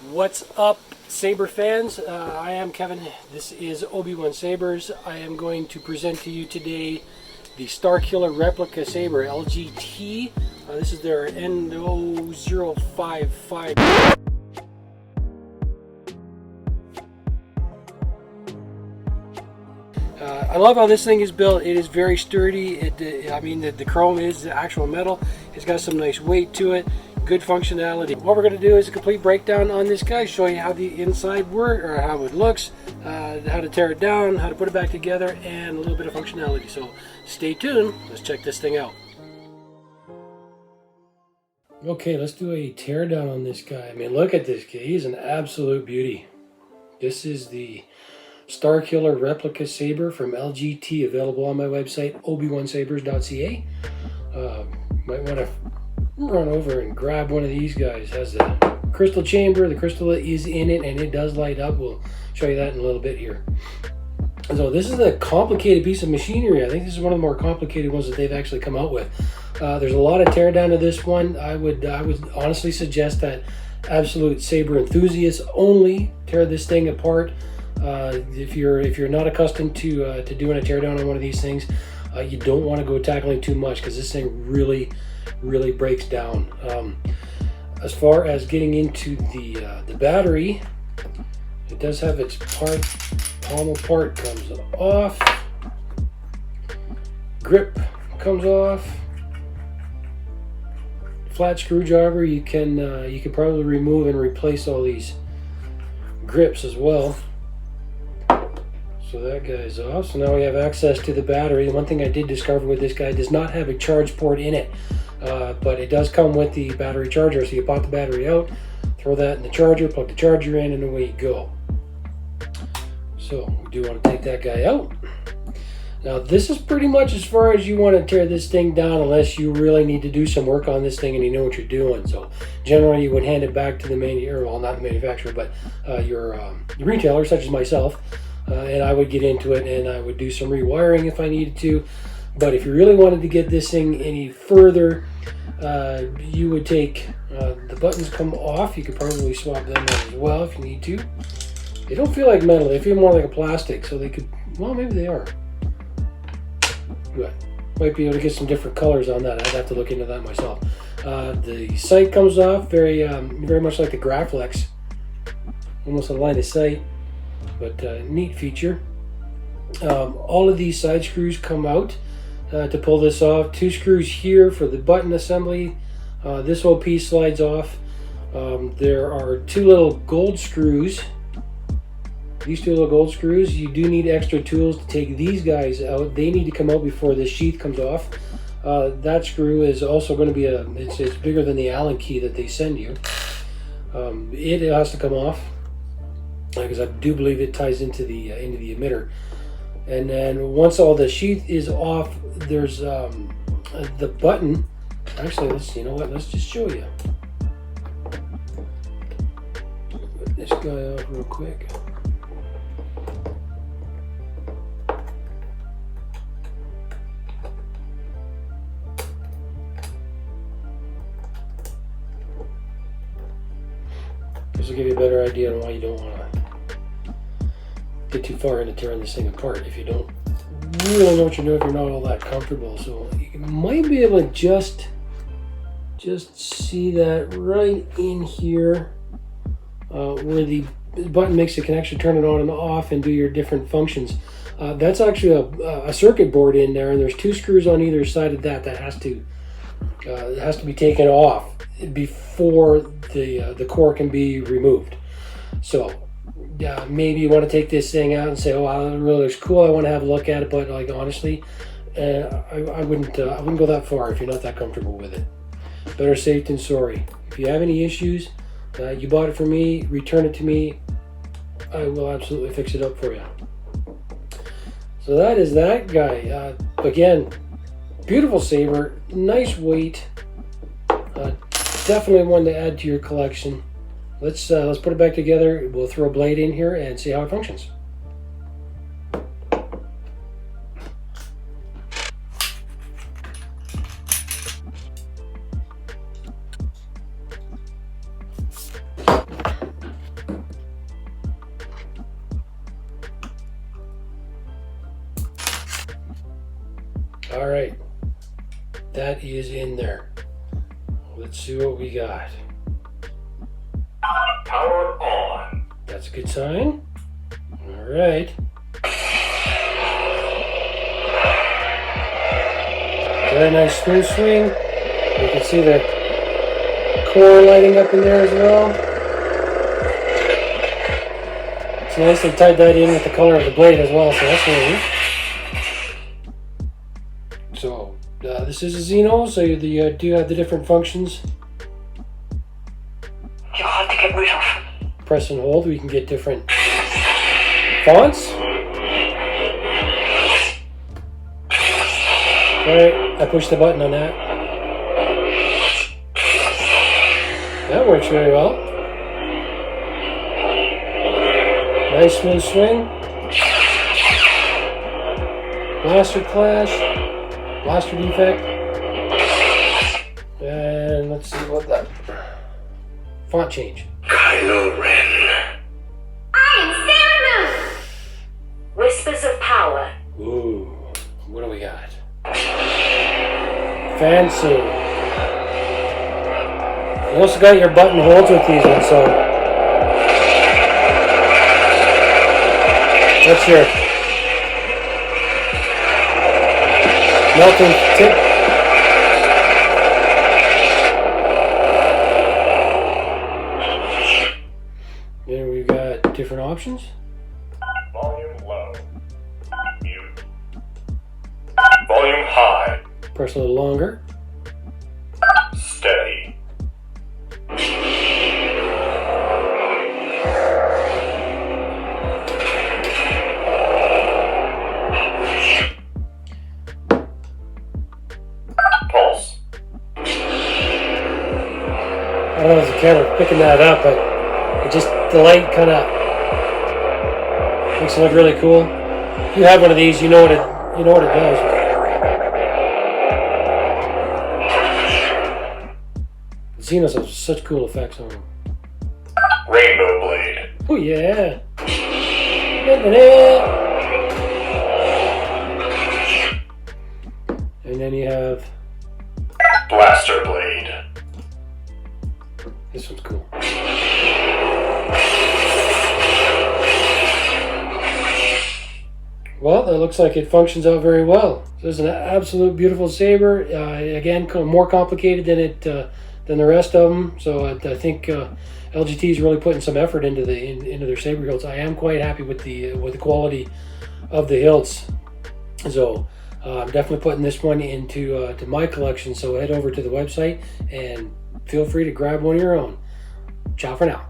What's up, Saber fans? I am Kevin. This is OB-1 Sabers. I am going to present to you today the Starkiller replica Saber LGT. This is their NO.055. I love how this thing is built. It is very sturdy. The chrome is the actual metal. It's got some nice weight to it. Good functionality. What we're going to do is a complete breakdown on this guy, show you how the inside works, or how it looks, how to tear it down, how to put it back together, and a little bit of functionality. So stay tuned. Let's check this thing out. Okay, let's do a teardown on this guy. I mean, look at this guy. He's an absolute beauty. This is the Starkiller replica Saber from LGT, available on my website, ob1sabers.ca. Might want to run over and grab one of these guys. It has the crystal chamber. The crystal is in it, and it does light up. We'll show you that in a little bit here. So this is a complicated piece of machinery. I think this is one of the more complicated ones that they've actually come out with. There's a lot of teardown to this one. I would honestly suggest that absolute Saber enthusiasts only tear this thing apart. If you're not accustomed to doing a teardown on one of these things, you don't want to go tackling too much, because this thing really breaks down. As far as getting into the battery, it does have its part. Pommel part comes off. Grip comes off. Flat screwdriver, you can probably remove and replace all these grips as well. So that guy's off. So now we have access to the battery. The one thing I did discover with this guy, does not have a charge port in it, but it does come with the battery charger. So you pop the battery out, throw that in the charger, plug the charger in, and away you go. So we do want to take that guy out. Now this is pretty much as far as you want to tear this thing down, unless you really need to do some work on this thing and you know what you're doing. So generally you would hand it back to the not the manufacturer, but your retailer, such as myself. And I would get into it and I would do some rewiring if I needed to. But if you really wanted to get this thing any further, you would take the buttons come off. You could probably swap them out as well if you need to. They don't feel like metal, they feel more like a plastic, so they could, well, maybe they are. But might be able to get some different colors on that. I'd have to look into that myself. The sight comes off, very much like the Graflex, almost a line of sight. But neat feature. All of these side screws come out to pull this off. 2 screws here for the button assembly. This whole piece slides off. There are 2 little gold screws. These 2 little gold screws, you do need extra tools to take these guys out. They need to come out before the sheath comes off. That screw is also going to be it's bigger than the Allen key that they send you. It has to come off, because I do believe it ties into the emitter. And then once all the sheath is off, there's the button. Actually, let's just show you. Put this guy off real quick. This will give you a better idea on why you don't want to get too far into tearing this thing apart if you don't really know what you're doing, if you're not all that comfortable. So you might be able to just see that right in here, where the button makes the connection, turn it on and off and do your different functions. That's actually a circuit board in there, and there's 2 screws on either side of that has to be taken off before the core can be removed. So maybe you want to take this thing out and say, oh wow, that really looks cool, I want to have a look at it, but like honestly, I wouldn't go that far if you're not that comfortable with it. Better safe than sorry. If you have any issues, you bought it from me, return it to me. I will absolutely fix it up for you. So that is that guy. Again, beautiful saber, nice weight, definitely one to add to your collection. Let's put it back together. We'll throw a blade in here and see how it functions. All right, that is in there. Let's see what we got. Power on. That's a good sign. All right. Very nice smooth swing. You can see the core lighting up in there as well. It's nice they tied that in with the color of the blade as well, so that's nice. So this is a Xeno, so you do have the different functions. You're hard to get rid of. Press and hold, we can get different fonts. Alright, I pushed the button on that. That works very well. Nice smooth swing. Blaster clash. Blaster defect. And let's see what that font change. Kylo Ren. I'm Saber. Whispers of power. Ooh, what do we got? Fancy. You also got your button holds with these ones, so what's your melting tip? Then we've got different options. Volume low. Mute. Volume high. Press a little longer. Steady. Pulse. I don't know if the camera picking that up, but it just, the light kind of makes it look really cool. If you have one of these, you know what it does. Xenos have such cool effects on them. Rainbow blade. Oh yeah. And then you have Blaster blade. this one's cool. Well, that looks like it functions out very well. This is an absolute beautiful saber. Again, more complicated than the rest of them. So I think LGT is really putting some effort into their saber hilts. I am quite happy with the quality of the hilts. So I'm definitely putting this one into to my collection. So head over to the website and feel free to grab one of your own. Ciao for now.